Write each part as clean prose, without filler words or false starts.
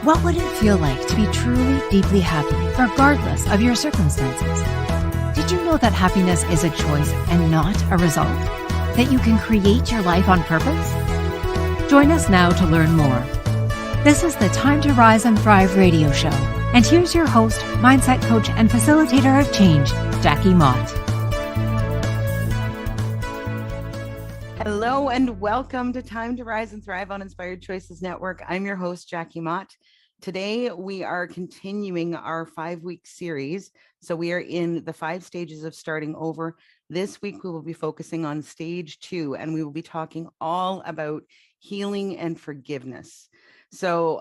What would it feel like to be truly, deeply happy, regardless of your circumstances? Did you know that happiness is a choice and not a result? That you can create your life on purpose? Join us now to learn more. This is the Time to Rise and Thrive radio show. And here's your host, mindset coach, and facilitator of change, Jackie Mott. Hello and welcome to Time to Rise and Thrive on Inspired Choices Network. I'm your host, Jackie Mott. Today, we are continuing our 5-week series. So we are in the 5 stages of starting over. This week, we will be focusing on stage 2, and we will be talking all about healing and forgiveness. So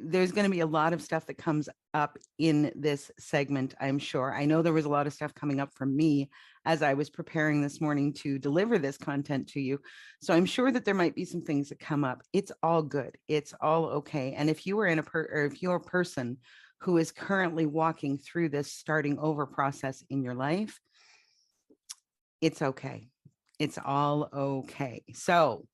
there's going to be a lot of stuff that comes up in this segment, I'm sure. I know there was a lot of stuff coming up from me as I was preparing this morning to deliver this content to you. So I'm sure that there might be some things that come up. It's all good. It's all okay. And if you are if you're a person who is currently walking through this starting over process in your life, it's okay. It's all okay. So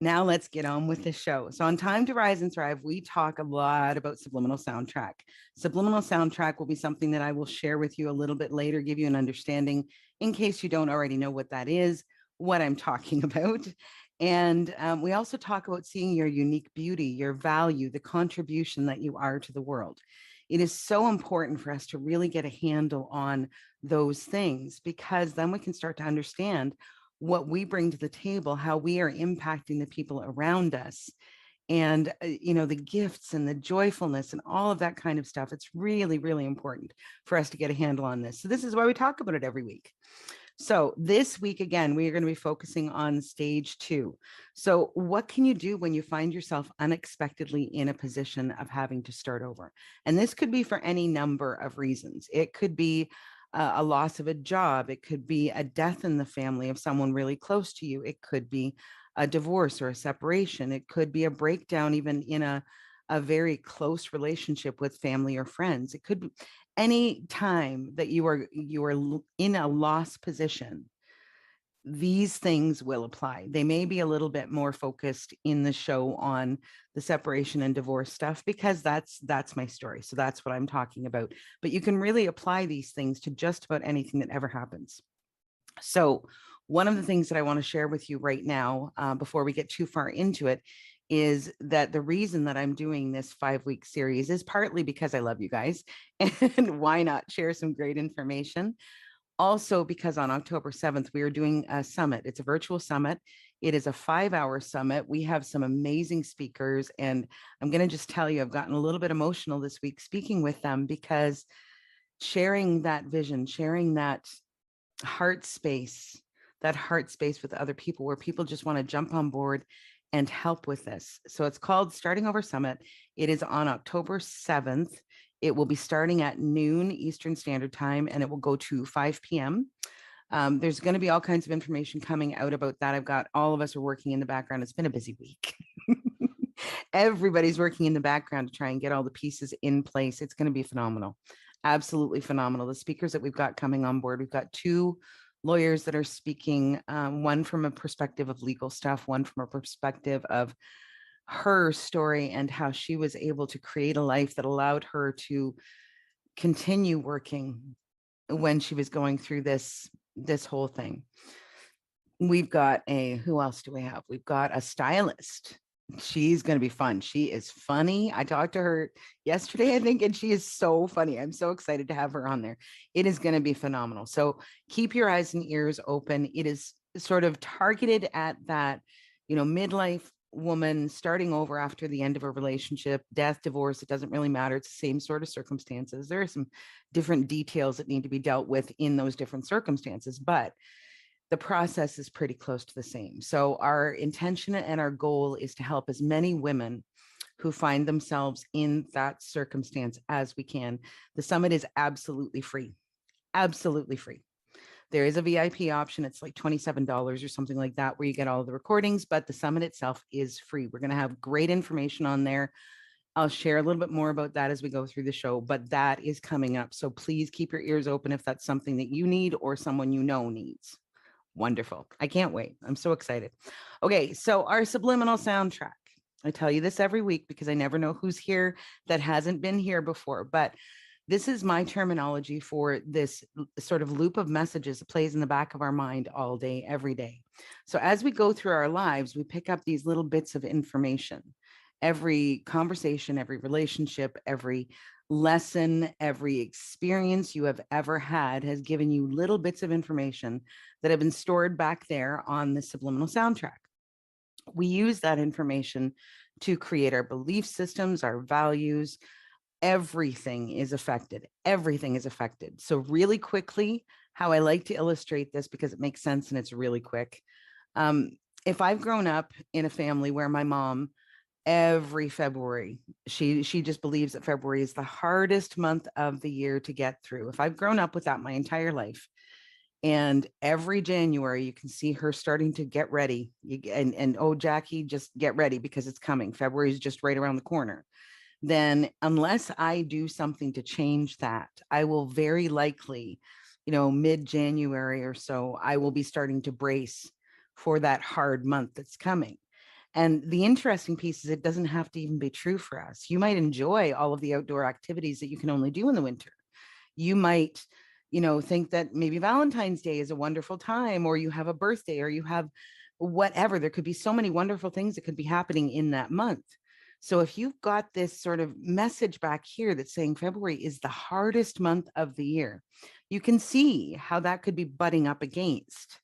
now let's get on with the show. So on Time to Rise and Thrive, we talk a lot about subliminal soundtrack. Subliminal soundtrack will be something that I will share with you a little bit later, give you an understanding in case you don't already know what that is, what I'm talking about. And we also talk about seeing your unique beauty, your value, the contribution that you are to the world. It is so important for us to really get a handle on those things, because then we can start to understand what we bring to the table, how we are impacting the people around us, and, the gifts and the joyfulness and all of that kind of stuff. It's really, really important for us to get a handle on this. So this is why we talk about it every week. So this week, again, we are going to be focusing on stage 2. So what can you do when you find yourself unexpectedly in a position of having to start over? And this could be for any number of reasons. It could be a loss of a job. It could be a death in the family of someone really close to you. It could be a divorce or a separation. It could be a breakdown, even in a very close relationship with family or friends. It could be any time that you are in a loss position. These things will apply. They may be a little bit more focused in the show on the separation and divorce stuff, because that's my story. So that's what I'm talking about. But you can really apply these things to just about anything that ever happens. So one of the things that I want to share with you right now, before we get too far into it, is that the reason that I'm doing this 5-week series is partly because I love you guys, and why not share some great information? Also, because on October 7th, we are doing a summit. It's a virtual summit. It is a 5-hour summit. We have some amazing speakers, and I'm going to just tell you, I've gotten a little bit emotional this week speaking with them, because sharing that vision, sharing that heart space with other people, where people just want to jump on board and help with this. So it's called Starting Over Summit. It is on October 7th. It will be starting at noon Eastern Standard Time, and it will go to 5 p.m. There's going to be all kinds of information coming out about that. All of us are working in the background. It's been a busy week. Everybody's working in the background to try and get all the pieces in place. It's going to be phenomenal. Absolutely phenomenal. The speakers that we've got coming on board, we've got 2 lawyers that are speaking, one from a perspective of legal stuff, one from a perspective of her story and how she was able to create a life that allowed her to continue working when she was going through this whole thing. We've got who else do we have? We've got a stylist. She's going to be fun. She is funny. I talked to her yesterday, I think, and she is so funny. I'm so excited to have her on there. It is going to be phenomenal. So keep your eyes and ears open. It is sort of targeted at that, midlife woman starting over after the end of a relationship, death, divorce. It doesn't really matter. It's the same sort of circumstances. There are some different details that need to be dealt with in those different circumstances, but the process is pretty close to the same. So our intention and our goal is to help as many women who find themselves in that circumstance as we can. The summit is absolutely free. Absolutely free. There is a VIP option. It's like $27 or something like that, where you get all the recordings, but the summit itself is free. We're going to have great information on there. I'll share a little bit more about that as we go through the show, but that is coming up. So please keep your ears open if that's something that you need or someone you know needs. Wonderful. I can't wait. I'm so excited. Okay, so our subliminal soundtrack. I tell you this every week because I never know who's here that hasn't been here before, but this is my terminology for this sort of loop of messages that plays in the back of our mind all day, every day. So as we go through our lives, we pick up these little bits of information. Every conversation, every relationship, every lesson, every experience you have ever had has given you little bits of information that have been stored back there on the subliminal soundtrack. We use that information to create our belief systems, our values. Everything is affected. Everything is affected. So really quickly, how I like to illustrate this because it makes sense and it's really quick. Um, if I've grown up in a family where my mom every February, she just believes that February is the hardest month of the year to get through. If I've grown up with that my entire life, and every January you can see her starting to get ready, and oh, Jackie, just get ready because it's coming. February is just right around the corner. Then unless I do something to change that, I will very likely, mid-January or so, I will be starting to brace for that hard month that's coming. And the interesting piece is it doesn't have to even be true for us. You might enjoy all of the outdoor activities that you can only do in the winter. You might, think that maybe Valentine's Day is a wonderful time, or you have a birthday, or you have whatever. There could be so many wonderful things that could be happening in that month. So if you've got this sort of message back here that's saying February is the hardest month of the year, you can see how that could be butting up against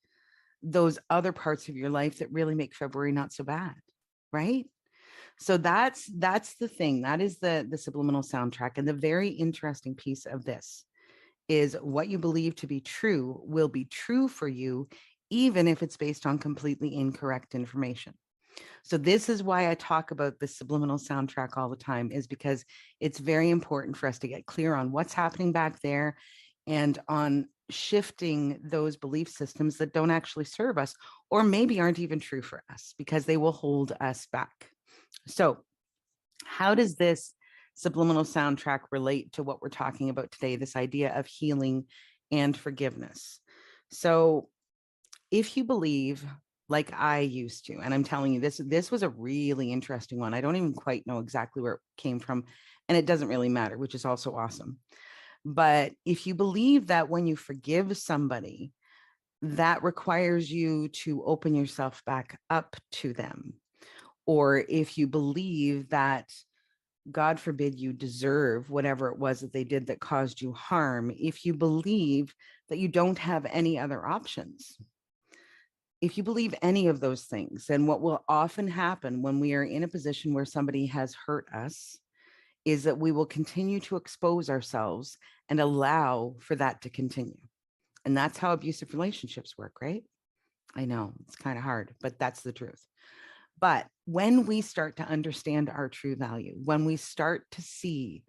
those other parts of your life that really make February not so bad, right? So that's the thing. That is the subliminal soundtrack. And the very interesting piece of this is what you believe to be true will be true for you, even if it's based on completely incorrect information. So this is why I talk about the subliminal soundtrack all the time, is because it's very important for us to get clear on what's happening back there and on shifting those belief systems that don't actually serve us, or maybe aren't even true for us, because they will hold us back. So how does this subliminal soundtrack relate to what we're talking about today, this idea of healing and forgiveness? So if you believe, like I used to, and I'm telling you, this was a really interesting one. I don't even quite know exactly where it came from, and it doesn't really matter, which is also awesome. But if you believe that when you forgive somebody, that requires you to open yourself back up to them, or if you believe that, God forbid, you deserve whatever it was that they did that caused you harm, if you believe that you don't have any other options, if you believe any of those things, then what will often happen when we are in a position where somebody has hurt us is that we will continue to expose ourselves and allow for that to continue. And that's how abusive relationships work, right? I know it's kind of hard, but that's the truth. But when we start to understand our true value, when we start to see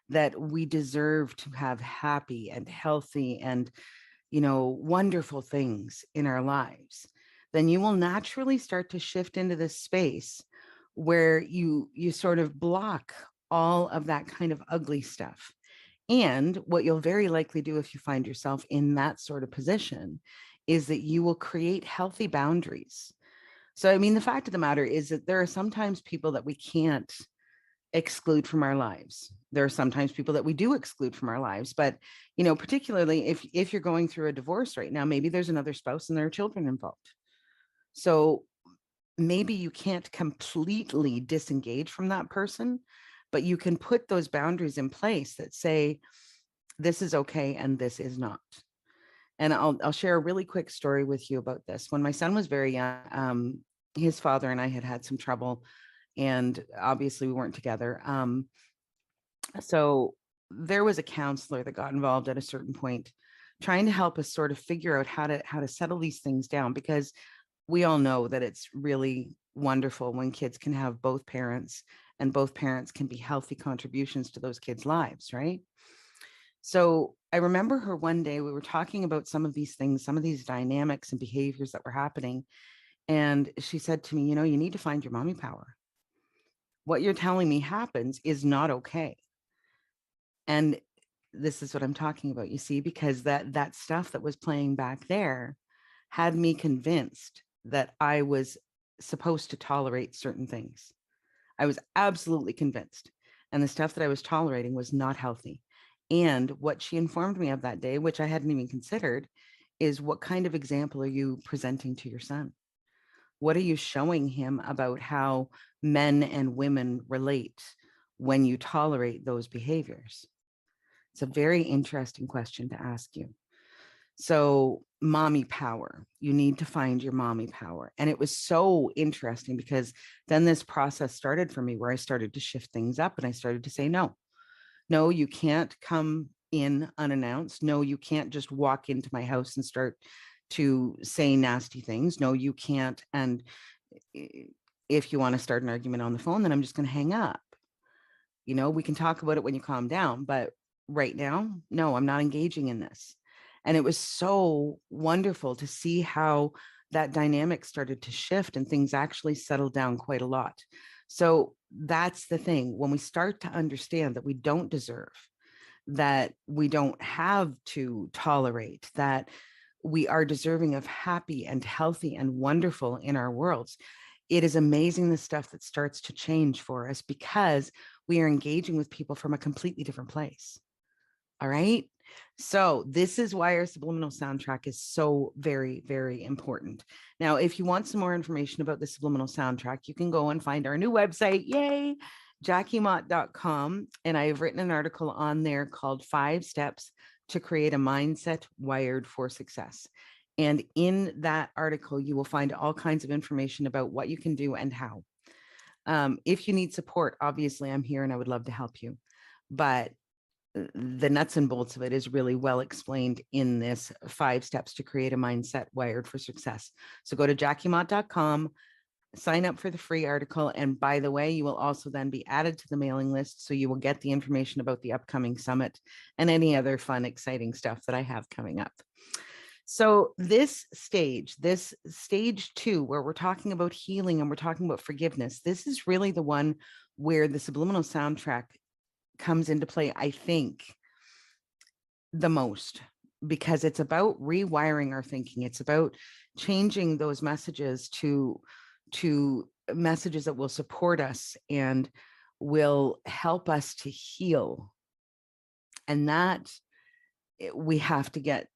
that we deserve to have happy and healthy and, wonderful things in our lives, then you will naturally start to shift into this space where you sort of block all of that kind of ugly stuff. And what you'll very likely do if you find yourself in that sort of position is that you will create healthy boundaries. So, I mean, the fact of the matter is that there are sometimes people that we can't exclude from our lives. There are sometimes people that we do exclude from our lives, but, particularly if you're going through a divorce right now, maybe there's another spouse and there are children involved. So maybe you can't completely disengage from that person, but you can put those boundaries in place that say, this is okay and this is not. And I'll share a really quick story with you about this. When my son was very young, his father and I had some trouble, and obviously we weren't together. So there was a counselor that got involved at a certain point, trying to help us sort of figure out how to settle these things down, because we all know that it's really wonderful when kids can have both parents, and both parents can be healthy contributions to those kids' lives, right? So I remember her one day, we were talking about some of these things, some of these dynamics and behaviors that were happening. And she said to me, you need to find your mommy power. What you're telling me happens is not okay. And this is what I'm talking about, you see, because that stuff that was playing back there had me convinced that I was supposed to tolerate certain things. I was absolutely convinced. And the stuff that I was tolerating was not healthy. And what she informed me of that day, which I hadn't even considered, is what kind of example are you presenting to your son? What are you showing him about how men and women relate when you tolerate those behaviors? It's a very interesting question to ask you. So, mommy power, you need to find your mommy power. And it was so interesting because then this process started for me where I started to shift things up and I started to say, no, no, you can't come in unannounced. No, you can't just walk into my house and start to say nasty things. No, you can't. And if you want to start an argument on the phone, then I'm just going to hang up. You know, we can talk about it when you calm down, but right now, no, I'm not engaging in this. And it was so wonderful to see how that dynamic started to shift and things actually settled down quite a lot. So that's the thing. When we start to understand that we don't deserve, that we don't have to tolerate, that we are deserving of happy and healthy and wonderful in our worlds, it is amazing the stuff that starts to change for us because we are engaging with people from a completely different place. All right. So this is why our subliminal soundtrack is so very, very important. Now, if you want some more information about the subliminal soundtrack, you can go and find our new website. Yay. JackieMott.com. And I've written an article on there called 5 Steps to Create a Mindset Wired for Success. And in that article, you will find all kinds of information about what you can do and how. If you need support, obviously I'm here and I would love to help you. But the nuts and bolts of it is really well explained in this 5 Steps to Create a Mindset Wired for Success. So go to JackieMott.com, sign up for the free article. And by the way, you will also then be added to the mailing list. So you will get the information about the upcoming summit and any other fun, exciting stuff that I have coming up. So this stage 2, where we're talking about healing and we're talking about forgiveness, this is really the one where the subliminal soundtrack comes into play, I think, the most, because it's about rewiring our thinking. It's about changing those messages to messages that will support us and will help us to heal. And that we have to get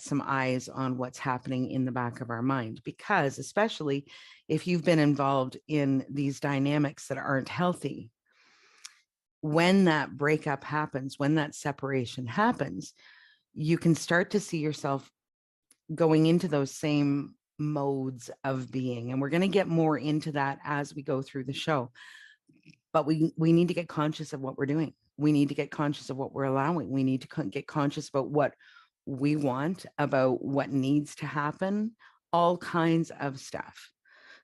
some eyes on what's happening in the back of our mind, because especially if you've been involved in these dynamics that aren't healthy, when that breakup happens, when that separation happens, you can start to see yourself going into those same modes of being. And we're going to get more into that as we go through the show. But we need to get conscious of what we're doing. We need to get conscious of what we're allowing. We need to get conscious about what we want, about what needs to happen, all kinds of stuff.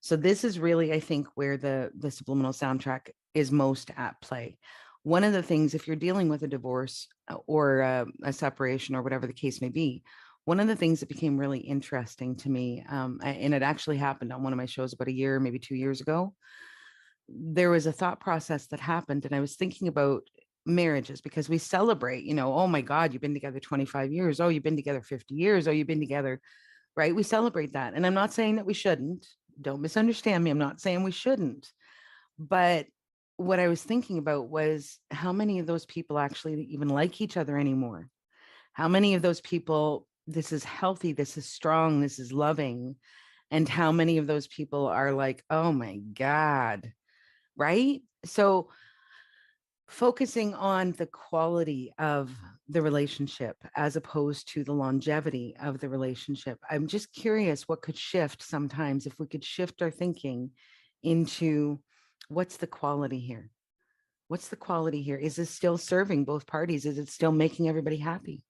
So this is really, I think, where the subliminal soundtrack is most at play. One of the things, if you're dealing with a divorce or a separation or whatever the case may be, one of the things that became really interesting to me, and it actually happened on one of my shows about a year, maybe 2 years ago, there was a thought process that happened. And I was thinking about marriages, because we celebrate, oh my God, you've been together 25 years. Oh, you've been together 50 years. Oh, you've been together, right? We celebrate that. And I'm not saying that we shouldn't. Don't misunderstand me. I'm not saying we shouldn't. But what I was thinking about was how many of those people actually even like each other anymore? How many of those people, this is healthy, this is strong, this is loving, and how many of those people are like, oh my God, right? So focusing on the quality of the relationship as opposed to the longevity of the relationship. I'm just curious what could shift sometimes if we could shift our thinking into what's the quality here? What's the quality here? Is this still serving both parties? Is it still making everybody happy?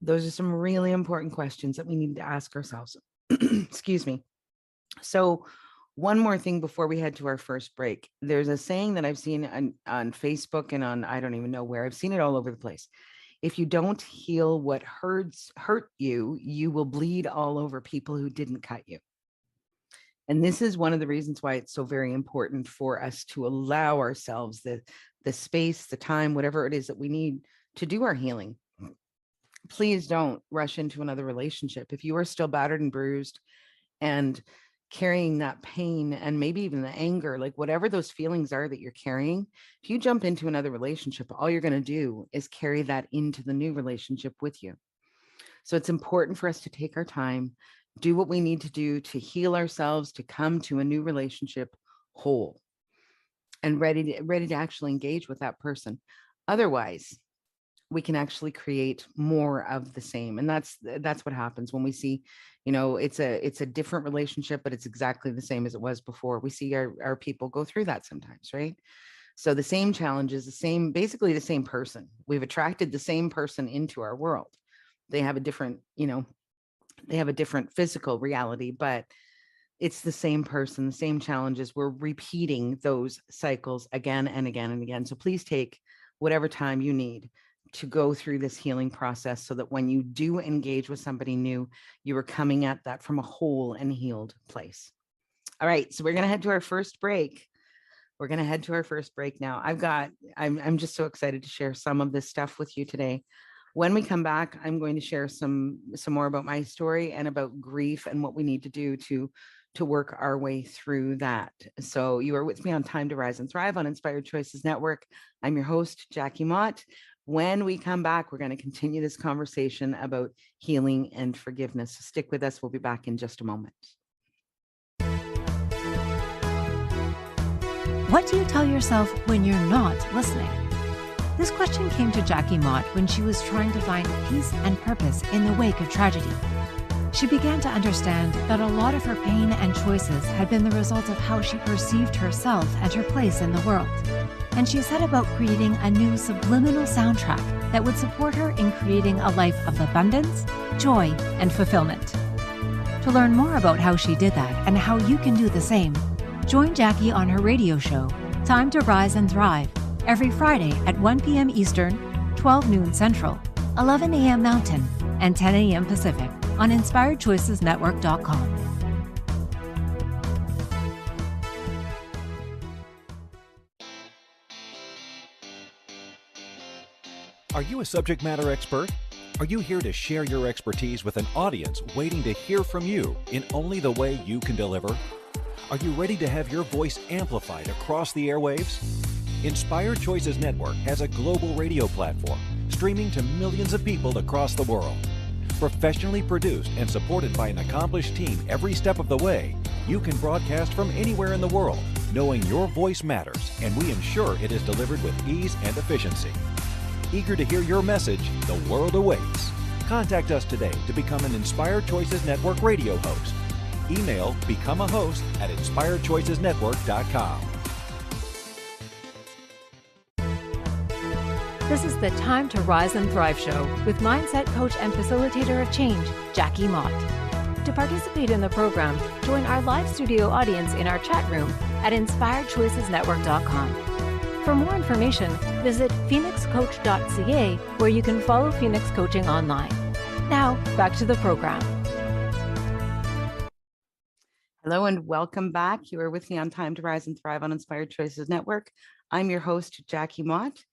Those are some really important questions that we need to ask ourselves. Excuse me. So one more thing before we head to our first break. There's a saying that I've seen on Facebook and on, I don't even know where, I've seen it all over the place. If you don't heal what hurt you, you will bleed all over people who didn't cut you. And this is one of the reasons why it's so very important for us to allow ourselves the space, the time, whatever it is that we need to do our healing. Please don't rush into another relationship. If you are still battered and bruised and carrying that pain and maybe even the anger, like whatever those feelings are that you're carrying, if you jump into another relationship, all you're going to do is carry that into the new relationship with you. So it's important for us to take our time, do what we need to do to heal ourselves, to come to a new relationship whole and ready to actually engage with that person. Otherwise, we can actually create more of the same, and that's what happens when we see, it's a different relationship, but it's exactly the same as it was before. We see our people go through that sometimes, right? So the same challenges, basically the same person. We've attracted the same person into our world. They have a different, they have a different physical reality, but it's the same person, the same challenges. We're repeating those cycles again and again and again. So please take whatever time you need to go through this healing process so that when you do engage with somebody new, you are coming at that from a whole and healed place. All right, so we're going to head to our first break. We're going to head to our first break now. I'm just so excited to share some of this stuff with you today. When we come back, I'm going to share some more about my story and about grief and what we need to do to work our way through that. So you are with me on Time to Rise and Thrive on Inspired Choices Network. I'm your host, Jackie Mott. When we come back, we're going to continue this conversation about healing and forgiveness. So stick with us. We'll be back in just a moment. What do you tell yourself when you're not listening? This question came to Jackie Mott when she was trying to find peace and purpose in the wake of tragedy. She began to understand that a lot of her pain and choices had been the result of how she perceived herself and her place in the world. And she set about creating a new subliminal soundtrack that would support her in creating a life of abundance, joy, and fulfillment. To learn more about how she did that and how you can do the same, join Jackie on her radio show, Time to Rise and Thrive, every Friday at 1 p.m. Eastern, 12 noon Central, 11 a.m. Mountain, and 10 a.m. Pacific on InspiredChoicesNetwork.com. Are you a subject matter expert? Are you here to share your expertise with an audience waiting to hear from you in only the way you can deliver? Are you ready to have your voice amplified across the airwaves? Inspired Choices Network has a global radio platform streaming to millions of people across the world. Professionally produced and supported by an accomplished team every step of the way, you can broadcast from anywhere in the world, knowing your voice matters, and we ensure it is delivered with ease and efficiency. Eager to hear your message, the world awaits. Contact us today to become an Inspired Choices Network radio host. Email become a host at inspiredchoicesnetwork.com. This is the Time to Rise and Thrive show with mindset coach and facilitator of change, Jackie Mott. To participate in the program, join our live studio audience in our chat room at inspiredchoicesnetwork.com. For more information, visit phoenixcoach.ca, where you can follow Phoenix Coaching online. Now, back to the program. Hello and welcome back. You are with me on Time to Rise and Thrive on Inspired Choices Network. I'm your host, Jackie Mott.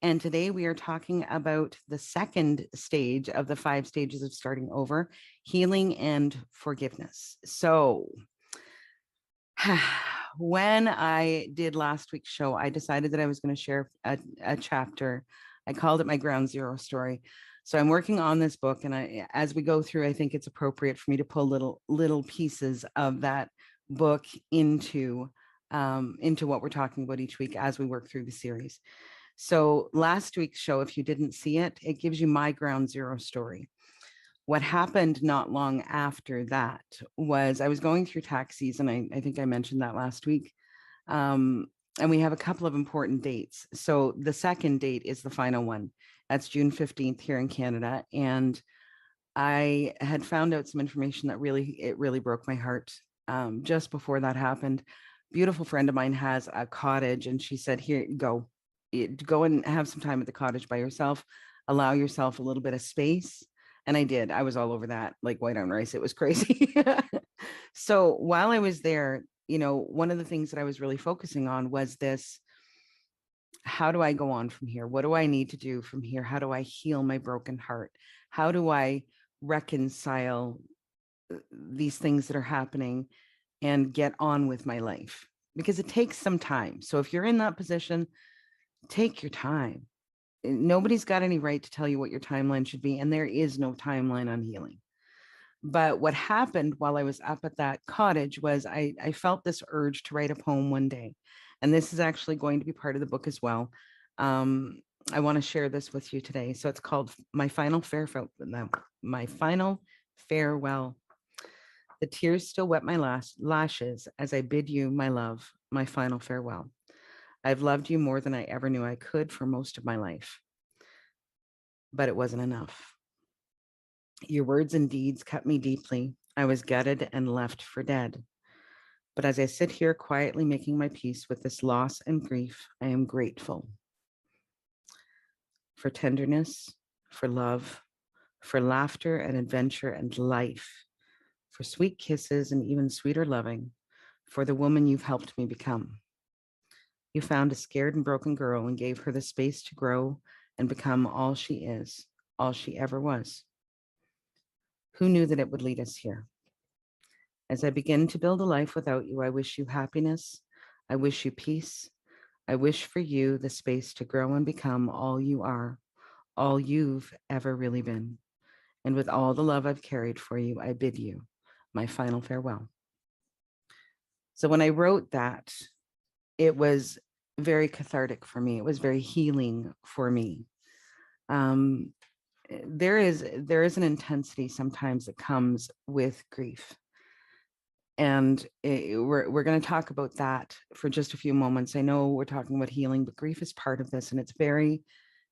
And today we are talking about the second stage of the 5 stages of starting over, healing and forgiveness. So when I did last week's show, I decided that I was going to share a chapter. I called it my ground zero story. So I'm working on this book, and as we go through, I think it's appropriate for me to pull little pieces of that book into what we're talking about each week as we work through the series. So last week's show, if you didn't see it, it gives you my ground zero story. What happened not long after that was I was going through tax season. I think I mentioned that last week. And we have a couple of important dates. So the second date is the final one. That's June 15th here in Canada. And I had found out some information that really broke my heart just before that happened. Beautiful friend of mine has a cottage, and she said, here, go and have some time at the cottage by yourself, allow yourself a little bit of space. And I did. I was all over that, like white on rice. It was crazy. So while I was there, one of the things that I was really focusing on was this: how do I go on from here? What do I need to do from here? How do I heal my broken heart? How do I reconcile these things that are happening and get on with my life, because it takes some time. So if you're in that position, take your time. Nobody's got any right to tell you what your timeline should be, and there is no timeline on healing. But what happened while I was up at that cottage was I felt this urge to write a poem one day. And this is actually going to be part of the book as well. I want to share this with you today. So it's called My Final Farewell. My Final Farewell. The tears still wet my lashes as I bid you, my love, my final farewell. I've loved you more than I ever knew I could for most of my life, but it wasn't enough. Your words and deeds cut me deeply. I was gutted and left for dead. But as I sit here quietly making my peace with this loss and grief, I am grateful for tenderness, for love, for laughter and adventure and life, for sweet kisses and even sweeter loving, for the woman you've helped me become. You found a scared and broken girl and gave her the space to grow and become all she is, all she ever was. Who knew that it would lead us here? As I begin to build a life without you, I wish you happiness. I wish you peace. I wish for you the space to grow and become all you are, all you've ever really been. And with all the love I've carried for you, I bid you my final farewell. So when I wrote that, it was very cathartic for me. It was very healing for me. There is an intensity sometimes that comes with grief. And we're going to talk about that for just a few moments. I know we're talking about healing, but grief is part of this. And it's very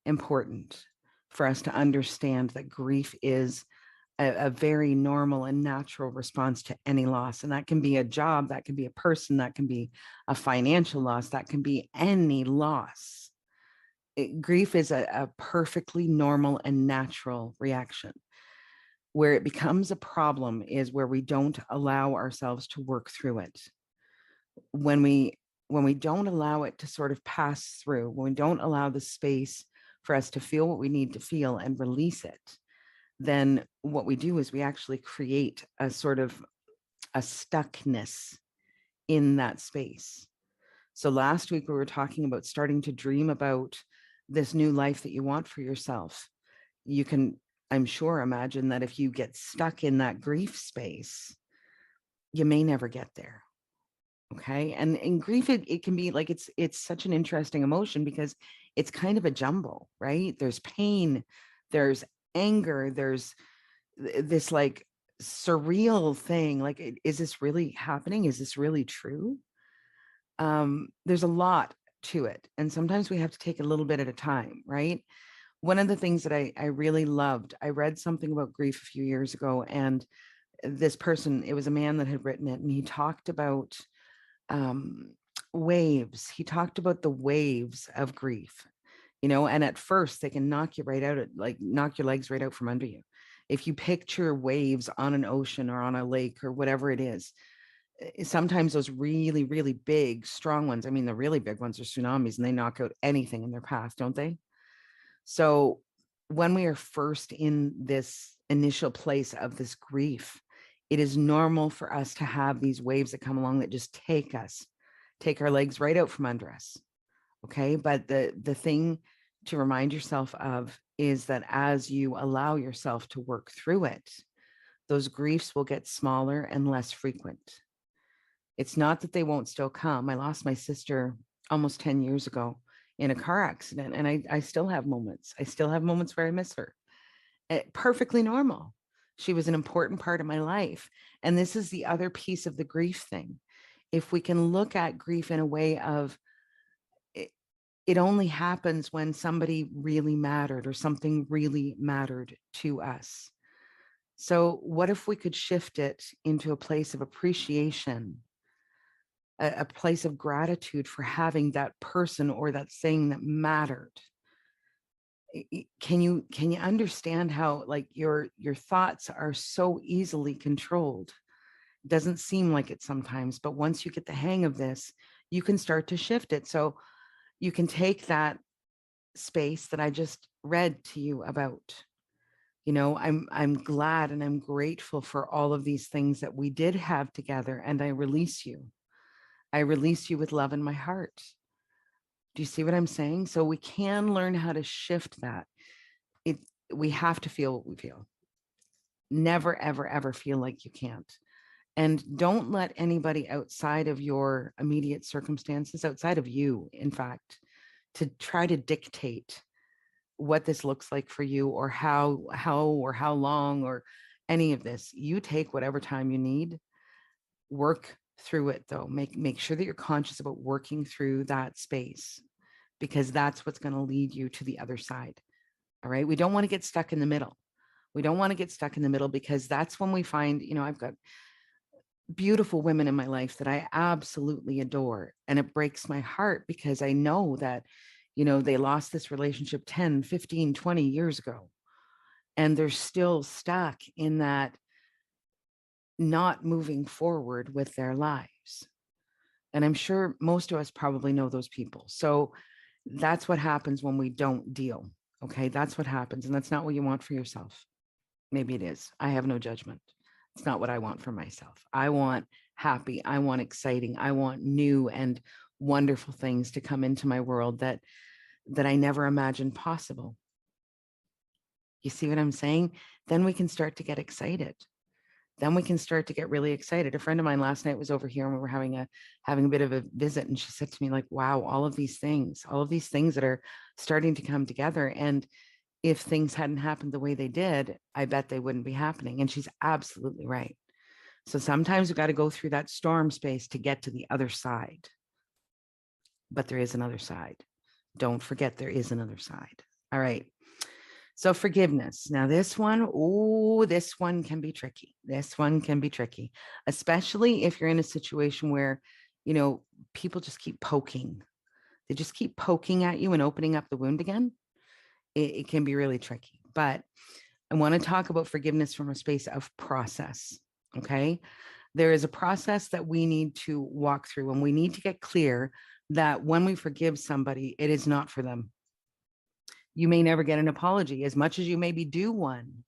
important for us to understand that grief is a very normal and natural response to any loss. And that can be a job, that can be a person, that can be a financial loss, that can be any loss. Grief is a perfectly normal and natural reaction. Where it becomes a problem is where we don't allow ourselves to work through it. When we don't allow it to sort of pass through, when we don't allow the space for us to feel what we need to feel and release it, then what we do is we actually create a sort of a stuckness in that space. So last week we were talking about starting to dream about this new life that you want for yourself. You can, I'm sure, imagine that if you get stuck in that grief space, you may never get there. Okay. And in grief, it can be like, it's such an interesting emotion because it's kind of a jumble, right? There's pain, there's anger, there's this like surreal thing. Like, is this really happening? Is this really true? There's a lot to it. And sometimes we have to take a little bit at a time, right? One of the things that I really loved, I read something about grief a few years ago, and this person, it was a man that had written it, and he talked about waves. He talked about the waves of grief, and at first they can knock you right out, like knock your legs right out from under you. If you picture waves on an ocean or on a lake or whatever it is, sometimes those really, really big, strong ones, I mean, the really big ones are tsunamis, and they knock out anything in their path, don't they? So when we are first in this initial place of this grief, it is normal for us to have these waves that come along that just take our legs right out from under us. Okay. But the thing to remind yourself of is that as you allow yourself to work through it, those griefs will get smaller and less frequent. It's not that they won't still come. I lost my sister almost 10 years ago in a car accident, and I still have moments. I still have moments where I miss her. Perfectly normal. She was an important part of my life. And this is the other piece of the grief thing. If we can look at grief in a way of it only happens when somebody really mattered or something really mattered to us. So what if we could shift it into a place of appreciation, a place of gratitude for having that person or that thing that mattered? Can you understand how like your thoughts are so easily controlled? It doesn't seem like it sometimes, but once you get the hang of this, you can start to shift it. So you can take that space that I just read to you about. I'm glad and I'm grateful for all of these things that we did have together, and I release you. I release you with love in my heart. Do you see what I'm saying? So we can learn how to shift that. It We have to feel what we feel. Never, ever, ever feel like you can't. And don't let anybody outside of your immediate circumstances, outside of you, in fact, to try to dictate what this looks like for you, or how long, or any of this. You take whatever time you need, work through it though. Make sure that you're conscious about working through that space, because that's what's going to lead you to the other side. All right. We don't want to get stuck in the middle. We don't want to get stuck in the middle, because that's when we find, I've got beautiful women in my life that I absolutely adore. And it breaks my heart, because I know that, they lost this relationship 10, 15, 20 years ago. And they're still stuck in that, not moving forward with their lives. And I'm sure most of us probably know those people. So that's what happens when we don't deal. Okay. That's what happens. And that's not what you want for yourself. Maybe it is. I have no judgment. It's not what I want for myself. I want happy. I want exciting. I want new and wonderful things to come into my world that I never imagined possible. You see what I'm saying? Then we can start to get excited. Then we can start to get really excited. A friend of mine last night was over here, and we were having a bit of a visit, and she said to me, like, wow, all of these things that are starting to come together. And if things hadn't happened the way they did, I bet they wouldn't be happening. And she's absolutely right. So sometimes we've got to go through that storm space to get to the other side. But there is another side. Don't forget, there is another side. All right. So forgiveness. Now this one can be tricky. This one can be tricky, especially if you're in a situation where, people just keep poking. They just keep poking at you and opening up the wound again. It can be really tricky. But I want to talk about forgiveness from a space of process. Okay. There is a process that we need to walk through, and we need to get clear that when we forgive somebody, it is not for them. You may never get an apology. As much as you maybe do one,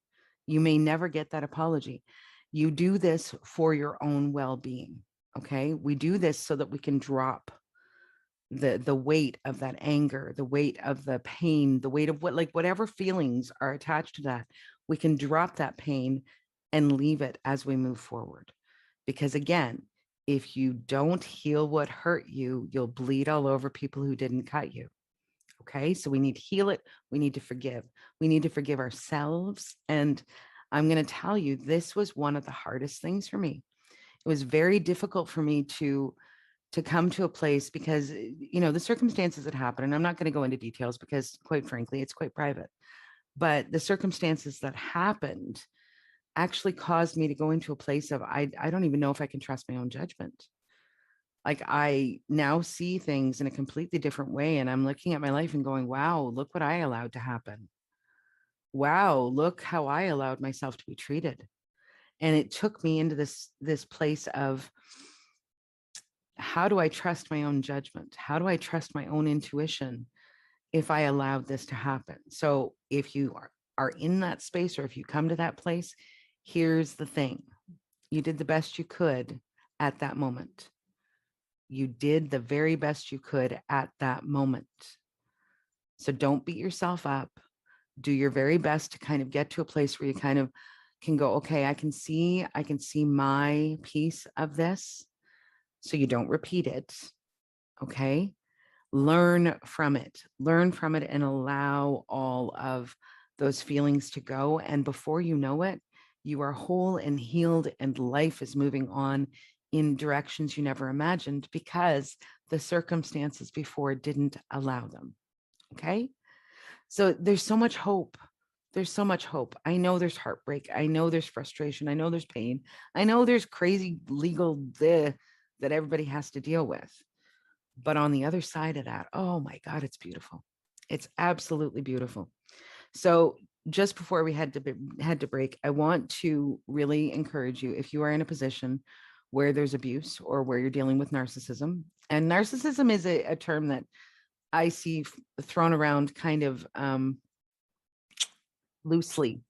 you may never get that apology. You do this for your own well-being. Okay. We do this so that we can drop the weight of that anger, the weight of the pain, the weight of whatever feelings are attached to that. We can drop that pain and leave it as we move forward. Because again, if you don't heal what hurt you, you'll bleed all over people who didn't cut you. Okay. So we need to heal it. We need to forgive. We need to forgive ourselves. And I'm going to tell you, this was one of the hardest things for me. It was very difficult for me to come to a place, because, the circumstances that happened, and I'm not going to go into details because, quite frankly, it's quite private, but the circumstances that happened actually caused me to go into a place of, I don't even know if I can trust my own judgment. Like, I now see things in a completely different way, and I'm looking at my life and going, wow, look what I allowed to happen. Wow, look how I allowed myself to be treated. And it took me into this place of, how do I trust my own judgment? How do I trust my own intuition if I allowed this to happen? So if you are in that space, or if you come to that place, here's the thing. You did the best you could at that moment. You did the very best you could at that moment. So don't beat yourself up. Do your very best to kind of get to a place where you kind of can go, okay, I can see my piece of this. So you don't repeat it. Okay. Learn from it and allow all of those feelings to go. And before you know it, you are whole and healed, and life is moving on in directions you never imagined, because the circumstances before didn't allow them. Okay. So there's so much hope. There's so much hope. I know there's heartbreak. I know there's frustration. I know there's pain. I know there's crazy legal that everybody has to deal with. But on the other side of that, oh my God, it's beautiful. It's absolutely beautiful. So just before we had to break, I want to really encourage you, if you are in a position where there's abuse, or where you're dealing with narcissism, and narcissism is a term that I see thrown around kind of loosely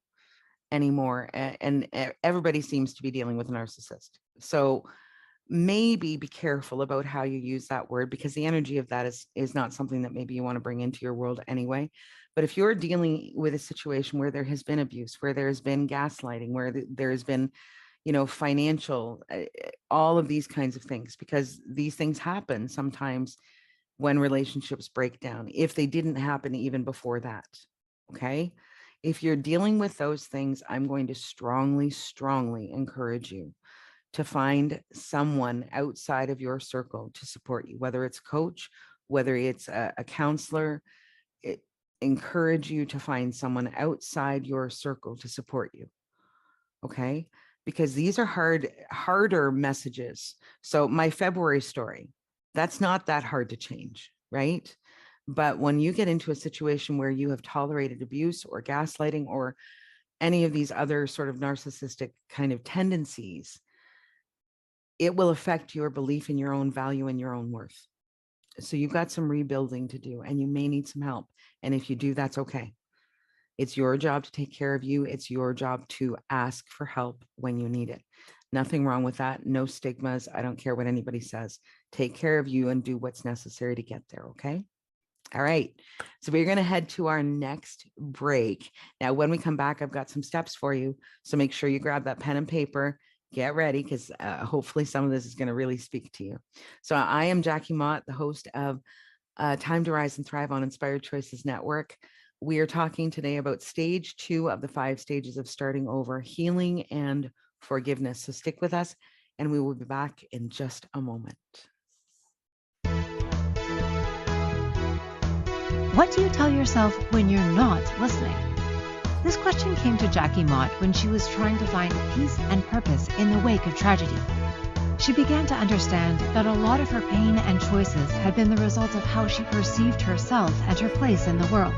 anymore. And everybody seems to be dealing with a narcissist. So maybe be careful about how you use that word, because the energy of that is not something that maybe you want to bring into your world anyway. But if you're dealing with a situation where there has been abuse, where there has been gaslighting, where there has been, financial, all of these kinds of things, because these things happen sometimes when relationships break down, if they didn't happen even before that. Okay. If you're dealing with those things, I'm going to strongly, strongly encourage you to find someone outside of your circle to support you, whether it's a coach, whether it's a counselor. Encourage you to find someone outside your circle to support you. Okay. Because these are harder messages. So my February story, that's not that hard to change, right? But when you get into a situation where you have tolerated abuse or gaslighting or any of these other sort of narcissistic kind of tendencies, it will affect your belief in your own value and your own worth. So you've got some rebuilding to do, and you may need some help. And if you do, that's okay. It's your job to take care of you. It's your job to ask for help when you need it. Nothing wrong with that. No stigmas. I don't care what anybody says. Take care of you and do what's necessary to get there. Okay. All right. So we're going to head to our next break. Now, when we come back, I've got some steps for you. So make sure you grab that pen and paper. Get ready, because hopefully some of this is going to really speak to you. So I am Jackie Mott, the host of Time to Rise and Thrive on Inspired Choices Network. We are talking today about stage 2 of the 5 stages of starting over, healing and forgiveness. So stick with us, and we will be back in just a moment. What do you tell yourself when you're not listening? This question came to Jackie Mott when she was trying to find peace and purpose in the wake of tragedy. She began to understand that a lot of her pain and choices had been the result of how she perceived herself and her place in the world.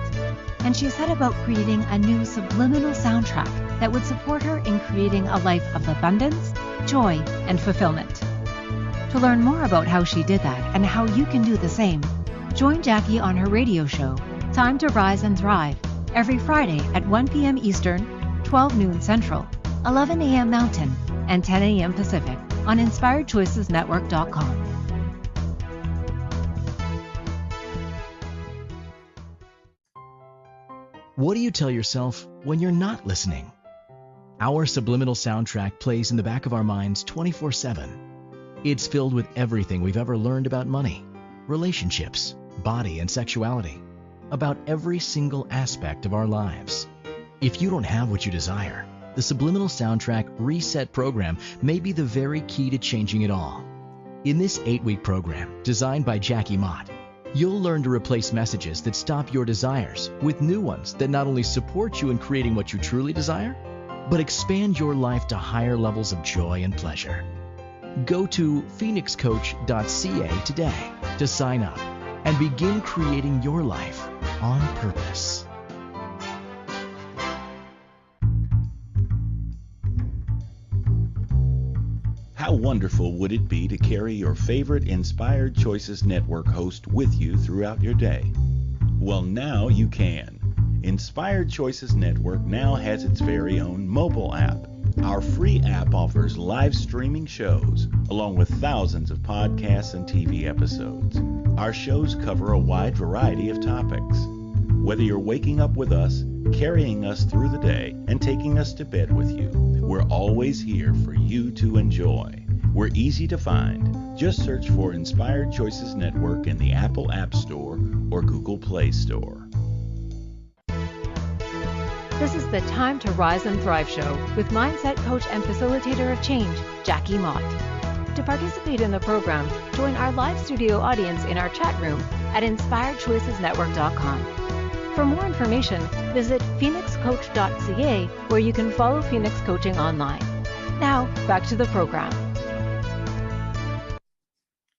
And she set about creating a new subliminal soundtrack that would support her in creating a life of abundance, joy, and fulfillment. To learn more about how she did that and how you can do the same, join Jackie on her radio show, Time to Rise and Thrive, every Friday at 1 p.m. Eastern, 12 noon Central, 11 a.m. Mountain, and 10 a.m. Pacific on InspiredChoicesNetwork.com. What do you tell yourself when you're not listening? Our subliminal soundtrack plays in the back of our minds 24/7. It's filled with everything we've ever learned about money, relationships, body, and sexuality, about every single aspect of our lives. If you don't have what you desire, the Subliminal Soundtrack Reset program may be the very key to changing it all. In this 8-week program, designed by Jackie Mott, you'll learn to replace messages that stop your desires with new ones that not only support you in creating what you truly desire, but expand your life to higher levels of joy and pleasure. Go to phoenixcoach.ca today to sign up and begin creating your life on purpose. How wonderful would it be to carry your favorite Inspired Choices Network host with you throughout your day? Well, now you can. Inspired Choices Network now has its very own mobile app. Our free app offers live streaming shows, along with thousands of podcasts and TV episodes. Our shows cover a wide variety of topics. Whether you're waking up with us, carrying us through the day, and taking us to bed with you, we're always here for you to enjoy. We're easy to find. Just search for Inspired Choices Network in the Apple App Store or Google Play Store. This is the Time to Rise and Thrive show with mindset coach and facilitator of change, Jackie Mott. To participate in the program, join our live studio audience in our chat room at InspiredChoicesNetwork.com. For more information, visit phoenixcoach.ca, where you can follow Phoenix Coaching online. Now, back to the program.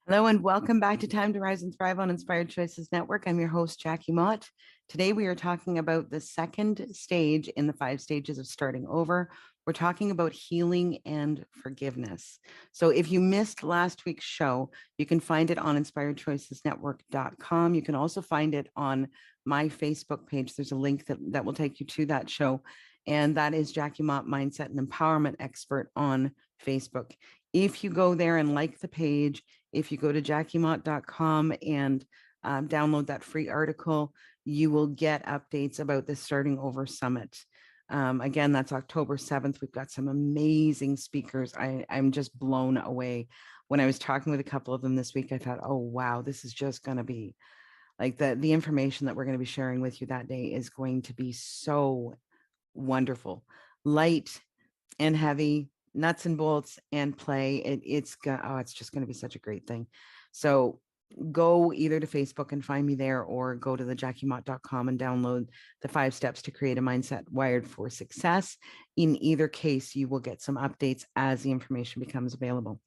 Hello and welcome back to Time to Rise and Thrive on Inspired Choices Network. I'm your host, Jackie Mott. Today we are talking about the second stage in the 5 stages of starting over. We're talking about healing and forgiveness. So if you missed last week's show, you can find it on InspiredChoicesNetwork.com. You can also find it on my Facebook page. There's a link that will take you to that show. And that is Jackie Mott, Mindset and Empowerment Expert on Facebook. If you go there and like the page, if you go to jackiemott.com and download that free article, you will get updates about the Starting Over Summit. Again, that's October 7th. We've got some amazing speakers. I'm just blown away. When I was talking with a couple of them this week, I thought, oh, wow, this is just going to be like the information that we're going to be sharing with you that day is going to be so wonderful, light and heavy, nuts and bolts and play. It's just going to be such a great thing. So go either to Facebook and find me there, or go to the jackiemott.com and download the 5 steps to create a mindset wired for success. In either case, you will get some updates as the information becomes available.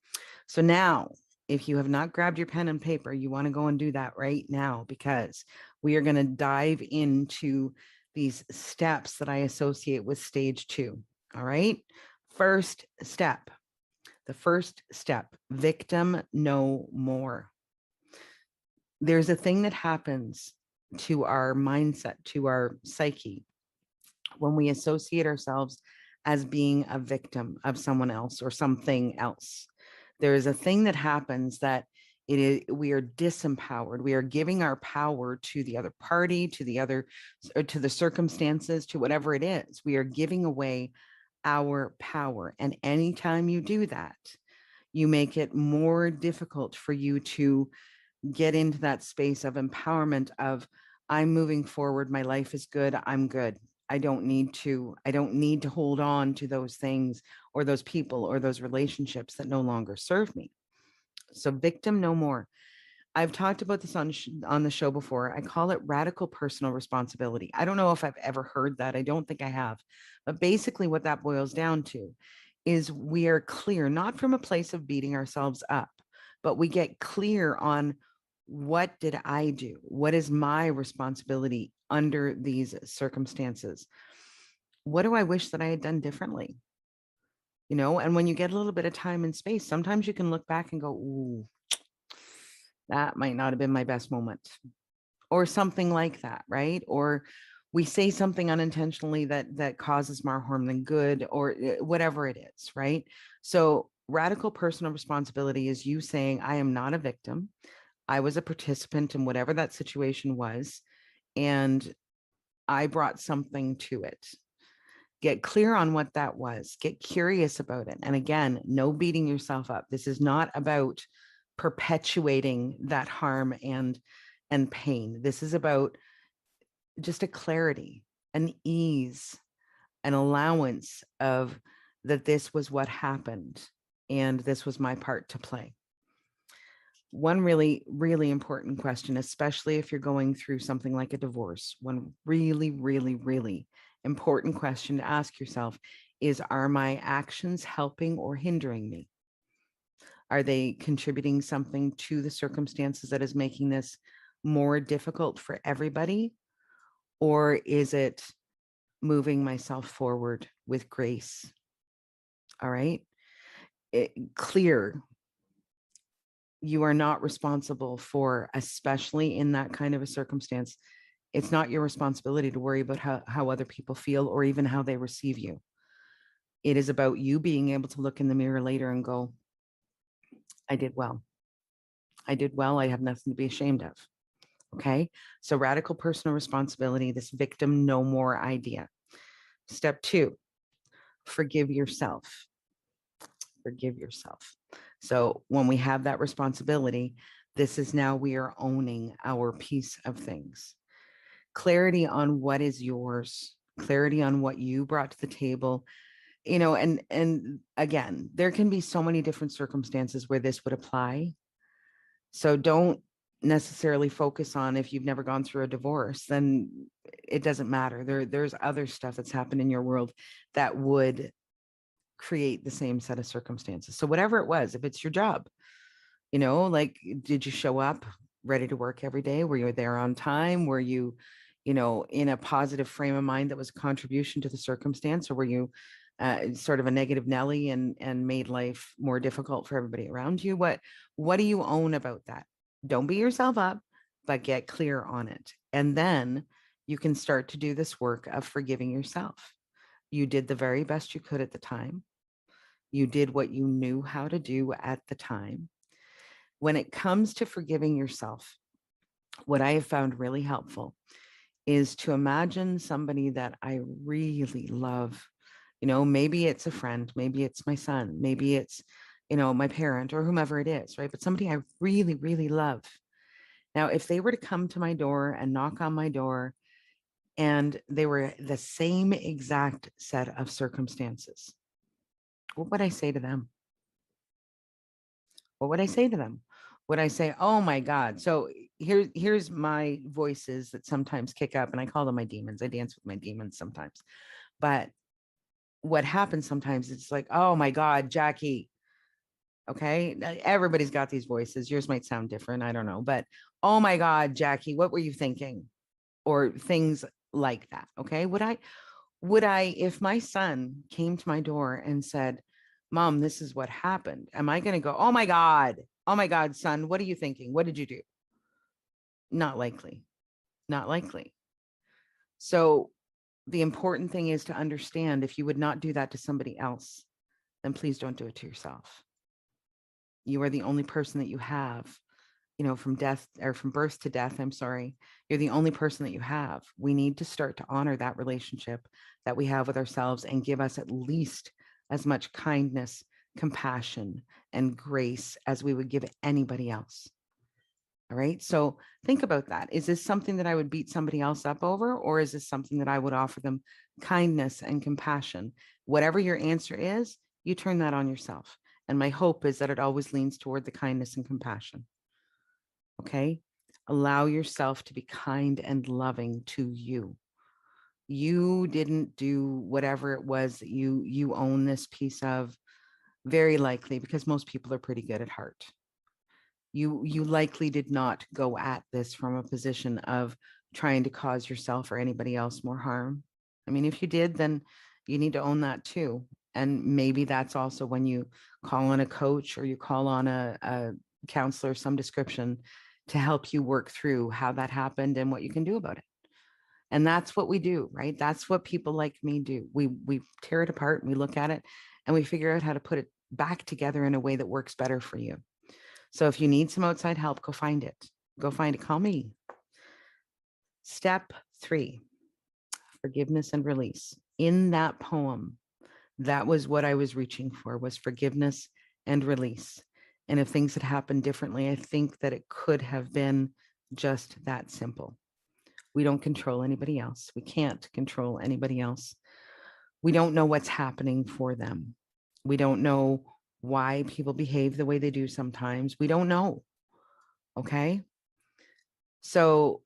So now, if you have not grabbed your pen and paper, you want to go and do that right now, because we are going to dive into these steps that I associate with stage 2. All right. First step, the first step, victim no more. There's a thing that happens to our mindset, to our psyche, when we associate ourselves as being a victim of someone else or something else. There is a thing that happens that we are disempowered. We are giving our power to the other party, to the circumstances, to whatever it is. We are giving away our power. And anytime you do that, you make it more difficult for you to get into that space of empowerment of, I'm moving forward. My life is good. I'm good. I don't need to hold on to those things or those people or those relationships that no longer serve me. So victim no more. I've talked about this on the show before. I call it radical personal responsibility. I don't know if I've ever heard that. I don't think I have. But basically what that boils down to is we are clear, not from a place of beating ourselves up, but we get clear on, what did I do? What is my responsibility under these circumstances? What do I wish that I had done differently? And when you get a little bit of time and space, sometimes you can look back and go, ooh, that might not have been my best moment, or something like that, right? Or we say something unintentionally that causes more harm than good, or whatever it is, right? So radical personal responsibility is you saying, I am not a victim. I was a participant in whatever that situation was, and I brought something to it. Get clear on what that was. Get curious about it. And again, no beating yourself up. This is not about perpetuating that harm and pain. This is about just a clarity, an ease, an allowance of that this was what happened and this was my part to play. One really, really important question, especially if you're going through something like a divorce, one really, really, really important question to ask yourself is, are my actions helping or hindering me? Are they contributing something to the circumstances that is making this more difficult for everybody? Or is it moving myself forward with grace? All right. Clear. You are not responsible for, especially in that kind of a circumstance, it's not your responsibility to worry about how other people feel or even how they receive you. It is about you being able to look in the mirror later and go, I did well. I did well. I have nothing to be ashamed of. Okay. So radical personal responsibility, this victim no more idea. Step 2, forgive yourself. Forgive yourself. So when we have that responsibility, this is now we are owning our piece of things. Clarity on what is yours, clarity on what you brought to the table, and again, there can be so many different circumstances where this would apply. So don't necessarily focus on, if you've never gone through a divorce, then it doesn't matter. There's other stuff that's happened in your world that would create the same set of circumstances. So whatever it was, if it's your job, like, did you show up ready to work every day? Were you there on time? Were you, in a positive frame of mind that was a contribution to the circumstance? Or were you sort of a negative Nelly and made life more difficult for everybody around you? What do you own about that? Don't beat yourself up, but get clear on it. And then you can start to do this work of forgiving yourself. You did the very best you could at the time. You did what you knew how to do at the time. When it comes to forgiving yourself, what I have found really helpful is to imagine somebody that I really love. Maybe it's a friend, maybe it's my son, maybe it's, my parent or whomever it is, right? But somebody I really, really love. Now, if they were to come to my door and knock on my door and they were the same exact set of circumstances, what would I say to them? What would I say to them? Would I say, oh my God? So here's my voices that sometimes kick up, and I call them my demons. I dance with my demons sometimes. But what happens sometimes, it's like, oh my God, Jackie. Okay. Everybody's got these voices. Yours might sound different. I don't know. But oh my God, Jackie, what were you thinking? Or things like that. Okay. Would I, if my son came to my door and said, Mom, this is what happened, am I going to go, oh my God, son, what are you thinking? What did you do? Not likely. Not likely. So the important thing is to understand, if you would not do that to somebody else, then please don't do it to yourself. You are the only person that you have, from death or from birth to death. I'm sorry. You're the only person that you have. We need to start to honor that relationship that we have with ourselves and give us at least as much kindness, compassion, and grace as we would give anybody else. All right. So think about that. Is this something that I would beat somebody else up over, or is this something that I would offer them kindness and compassion? Whatever your answer is, you turn that on yourself. And my hope is that it always leans toward the kindness and compassion. Okay. Allow yourself to be kind and loving to you. You didn't do whatever it was that you own this piece of, very likely, because most people are pretty good at heart. You likely did not go at this from a position of trying to cause yourself or anybody else more harm. I mean, if you did, then you need to own that too. And maybe that's also when you call on a coach or you call on a counselor of some description to help you work through how that happened and what you can do about it. And that's what we do, right? That's what people like me do. We tear it apart and we look at it and we figure out how to put it back together in a way that works better for you. So if you need some outside help, go find it. Go find it. Call me. Step 3, forgiveness and release. In that poem, that was what I was reaching for, was forgiveness and release. And if things had happened differently, I think that it could have been just that simple. We don't control anybody else. We can't control anybody else. We don't know what's happening for them. We don't know why people behave the way they do sometimes. We don't know. Okay. So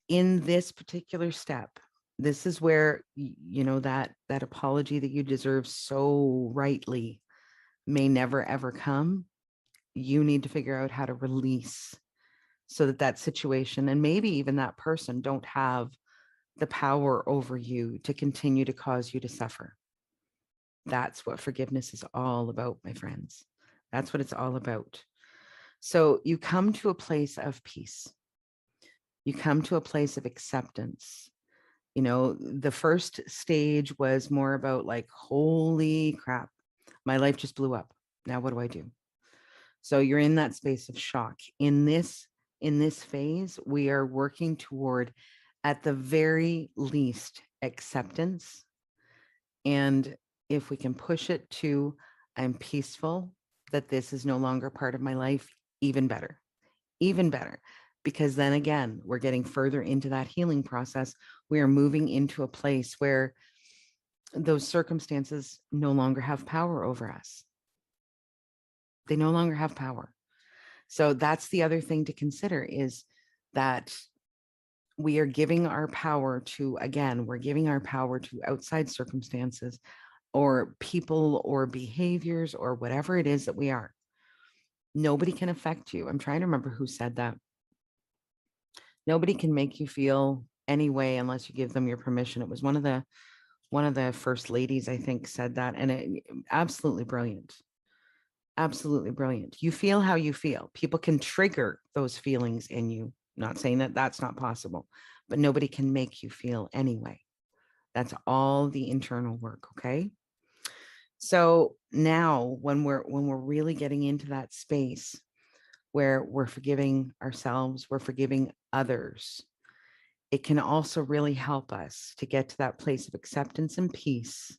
in this particular step, this is where, that apology that you deserve so rightly may never, ever come. You need to figure out how to release so that situation and maybe even that person don't have the power over you to continue to cause you to suffer. That's what forgiveness is all about, my friends. That's what it's all about. So you come to a place of peace. You come to a place of acceptance. The first stage was more about like, holy crap, my life just blew up. Now what do I do? So you're in that space of shock. In this phase, we are working toward, at the very least, acceptance. And if we can push it to, I'm peaceful that this is no longer part of my life, even better, because then again, we're getting further into that healing process. We are moving into a place where those circumstances no longer have power over us. They no longer have power. So that's the other thing to consider, is that we are giving our power to, again, we're giving our power to outside circumstances or people or behaviors or whatever it is that we are. Nobody can affect you. I'm trying to remember who said that. Nobody can make you feel any way unless you give them your permission. It was one of the first ladies, I think, said that, and it absolutely brilliant. Absolutely brilliant. You feel how you feel. People can trigger those feelings in you. Not saying that that's not possible, but nobody can make you feel anyway. That's all the internal work. Okay. So now when we're really getting into that space where we're forgiving ourselves, we're forgiving others, it can also really help us to get to that place of acceptance and peace,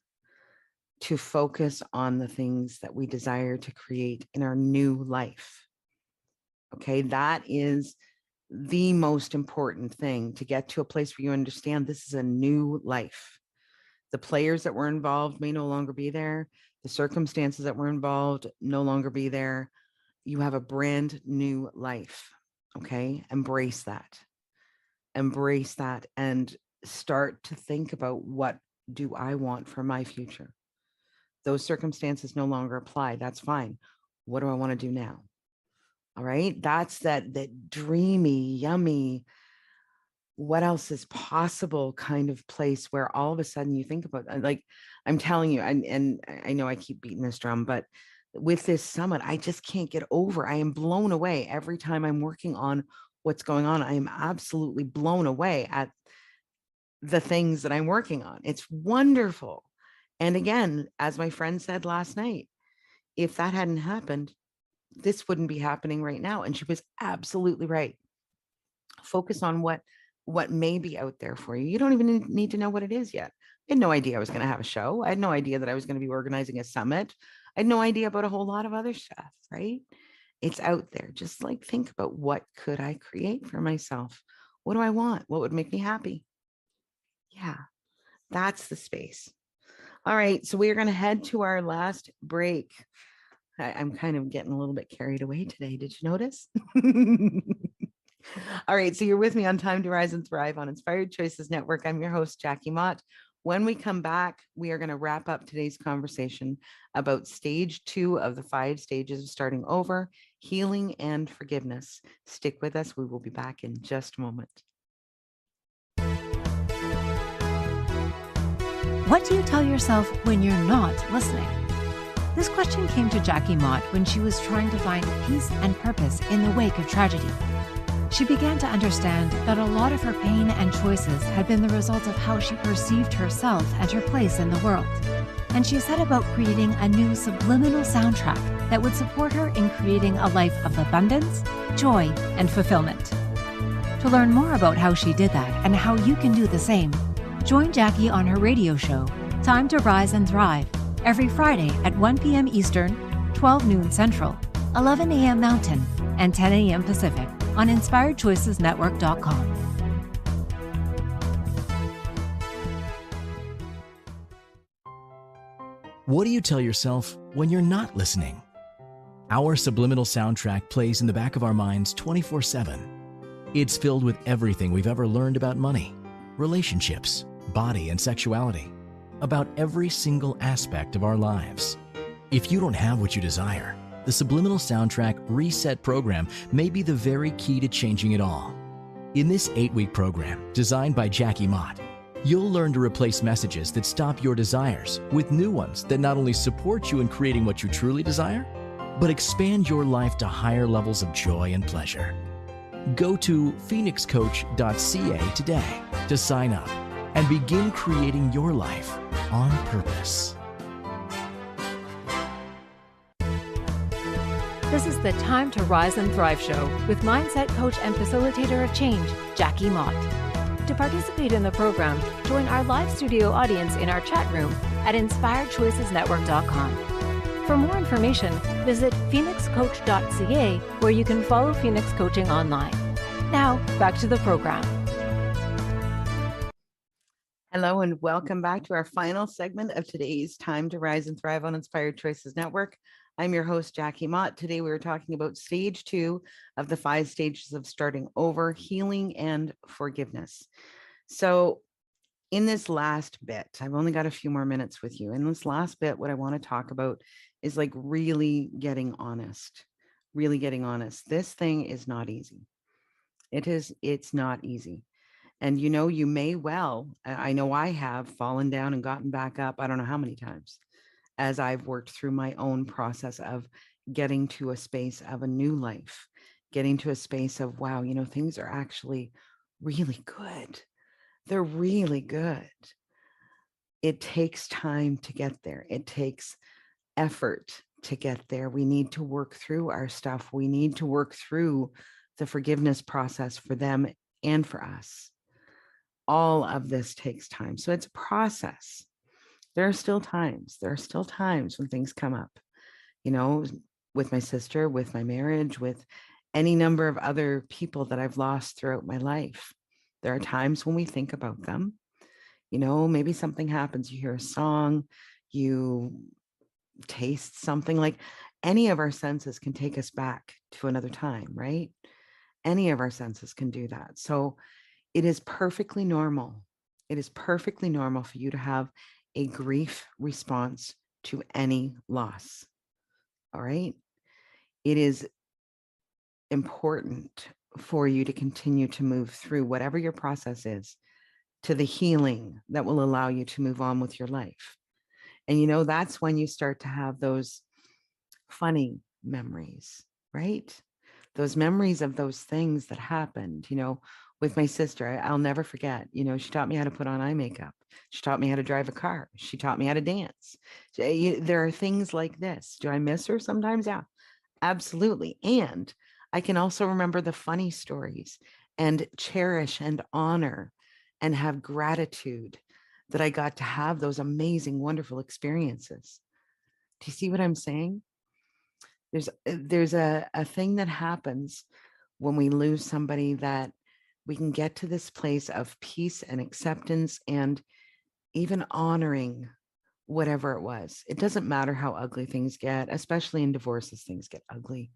to focus on the things that we desire to create in our new life. Okay, that is the most important thing, to get to a place where you understand this is a new life. The players that were involved may no longer be there. The circumstances that were involved no longer be there. You have a brand new life. Okay, embrace that. Embrace that and start to think about, what do I want for my future? Those circumstances no longer apply. That's fine. What do I want to do now? All right. That's that dreamy, yummy, what else is possible kind of place where all of a sudden you think about, like, I'm telling you, and I know I keep beating this drum, but with this summit, I just can't get over. I am blown away every time I'm working on what's going on. I am absolutely blown away at the things that I'm working on. It's wonderful. And again, as my friend said last night, if that hadn't happened, this wouldn't be happening right now. And she was absolutely right. Focus on what may be out there for you. You don't even need to know what it is yet. I had no idea I was going to have a show. I had no idea that I was going to be organizing a summit. I had no idea about a whole lot of other stuff, right? It's out there. Just like, think about, what could I create for myself? What do I want? What would make me happy? Yeah, that's the space. All right, so we are going to head to our last break. I'm kind of getting a little bit carried away today. Did you notice? All right, so you're with me on Time to Rise and Thrive on Inspired Choices Network. I'm your host, Jackie Mott. When we come back, we are going to wrap up today's conversation about stage 2 of the 5 stages of starting over, healing and forgiveness. Stick with us. We will be back in just a moment. What do you tell yourself when you're not listening? This question came to Jackie Mott when she was trying to find peace and purpose in the wake of tragedy. She began to understand that a lot of her pain and choices had been the result of how she perceived herself and her place in the world. And she set about creating a new subliminal soundtrack that would support her in creating a life of abundance, joy, and fulfillment. To learn more about how she did that and how you can do the same, join Jackie on her radio show, Time to Rise and Thrive, every Friday at 1 p.m. Eastern, 12 noon Central, 11 a.m. Mountain, and 10 a.m. Pacific on InspiredChoicesNetwork.com. What do you tell yourself when you're not listening? Our subliminal soundtrack plays in the back of our minds 24/7. It's filled with everything we've ever learned about money, relationships, body, and sexuality, about every single aspect of our lives. If you don't have what you desire, the Subliminal Soundtrack Reset program may be the very key to changing it all. In this 8-week program, designed by Jackie Mott, you'll learn to replace messages that stop your desires with new ones that not only support you in creating what you truly desire, but expand your life to higher levels of joy and pleasure. Go to phoenixcoach.ca today to sign up and begin creating your life on purpose. This is the Time to Rise and Thrive show with mindset coach and facilitator of change, Jackie Mott. To participate in the program, join our live studio audience in our chat room at InspiredChoicesNetwork.com. For more information, visit phoenixcoach.ca, where you can follow Phoenix Coaching online. Now, back to the program. Hello and welcome back to our final segment of today's Time to Rise and Thrive on Inspired Choices Network. I'm your host, Jackie Mott. Today we are talking about stage 2 of the 5 stages of starting over, healing and forgiveness. So in this last bit, I've only got a few more minutes with you. In this last bit, what I want to talk about is like really getting honest, really getting honest. This thing is not easy. It's not easy. And you may well, I know I have fallen down and gotten back up. I don't know how many times, as I've worked through my own process of getting to a space of a new life, getting to a space of, wow, things are actually really good. They're really good. It takes time to get there. It takes effort to get there. We need to work through our stuff. We need to work through the forgiveness process for them and for us. All of this takes time. So it's a process. There are still times when things come up, with my sister, with my marriage, with any number of other people that I've lost throughout my life. There are times when we think about them. Maybe something happens, you hear a song, you taste something. Like, any of our senses can take us back to another time, right? Any of our senses can do that. So it is perfectly normal. It is perfectly normal for you to have a grief response to any loss. All right. It is important for you to continue to move through whatever your process is to the healing that will allow you to move on with your life. And that's when you start to have those funny memories, right? Those memories of those things that happened, with my sister. I'll never forget, she taught me how to put on eye makeup. She taught me how to drive a car. She taught me how to dance. There are things like this. Do I miss her sometimes? Yeah, absolutely. And I can also remember the funny stories and cherish and honor and have gratitude that I got to have those amazing, wonderful experiences. Do you see what I'm saying? There's a thing that happens when we lose somebody, that we can get to this place of peace and acceptance and even honoring whatever it was. It doesn't matter how ugly things get, especially in divorces, things get ugly.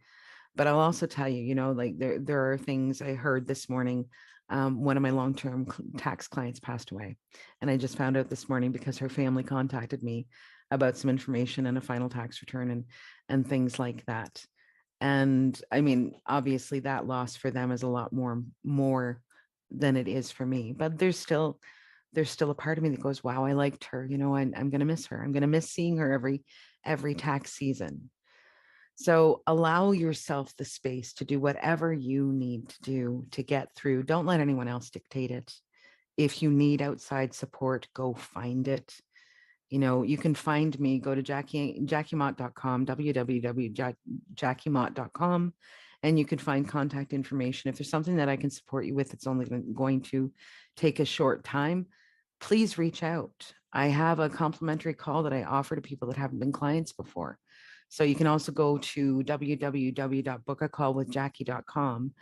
But I'll also tell you, like there are things I heard this morning. One of my long-term tax clients passed away. And I just found out this morning because her family contacted me about some information and a final tax return and things like that. And I mean, obviously that loss for them is a lot more than it is for me. But there's still a part of me that goes, wow, I liked her. I'm going to miss her. I'm going to miss seeing her every tax season. So allow yourself the space to do whatever you need to do to get through. Don't let anyone else dictate it. If you need outside support, go find it. You can find me, go to jackiemott.com, www.jackiemott.com, and you can find contact information. If there's something that I can support you with, it's only going to take a short time, please reach out. I have a complimentary call that I offer to people that haven't been clients before. So you can also go to www.bookacallwithjackie.com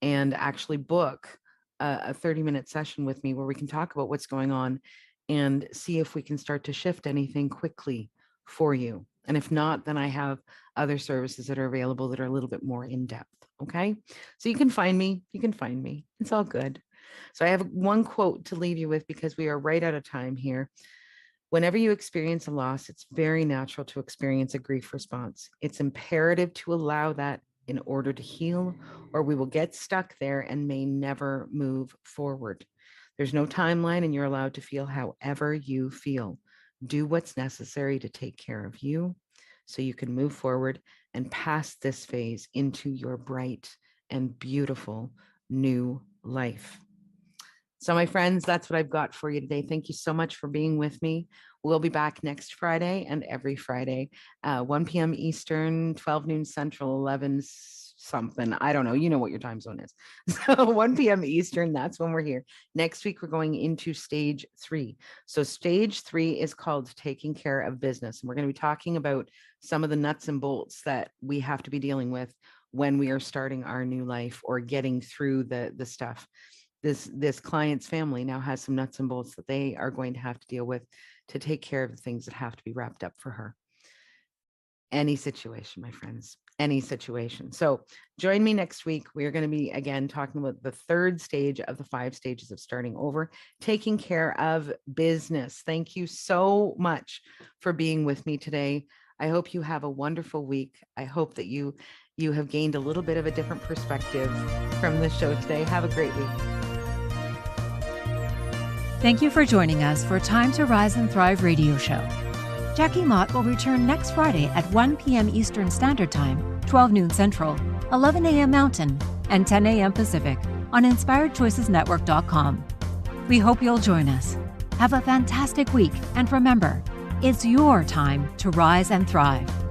and actually book a 30-minute session with me where we can talk about what's going on and see if we can start to shift anything quickly for you. And if not, then I have other services that are available that are a little bit more in depth. Okay. So you can find me. It's all good. So I have one quote to leave you with because we are right out of time here. Whenever you experience a loss, it's very natural to experience a grief response. It's imperative to allow that in order to heal, or we will get stuck there and may never move forward. There's no timeline, and you're allowed to feel however you feel. Do what's necessary to take care of you so you can move forward and pass this phase into your bright and beautiful new life. So my friends, that's what I've got for you today. Thank you so much for being with me. We'll be back next Friday and every Friday, 1 p.m. Eastern, 12 noon Central, 11 something. I don't know. You know what your time zone is. So 1 p.m. Eastern, that's when we're here. Next week, we're going into stage 3. So stage 3 is called Taking Care of Business. And we're going to be talking about some of the nuts and bolts that we have to be dealing with when we are starting our new life or getting through the stuff. This client's family now has some nuts and bolts that they are going to have to deal with to take care of the things that have to be wrapped up for her. Any situation, my friends, any situation. So join me next week. We are going to be again talking about the 3rd stage of the 5 stages of starting over, taking care of business. Thank you so much for being with me today. I hope you have a wonderful week. I hope that you have gained a little bit of a different perspective from the show today. Have a great week. Thank you for joining us for Time to Rise and Thrive radio show. Jackie Mott will return next Friday at 1 p.m. Eastern Standard Time, 12 noon Central, 11 a.m. Mountain, and 10 a.m. Pacific on InspiredChoicesNetwork.com. We hope you'll join us. Have a fantastic week, and remember, it's your time to rise and thrive.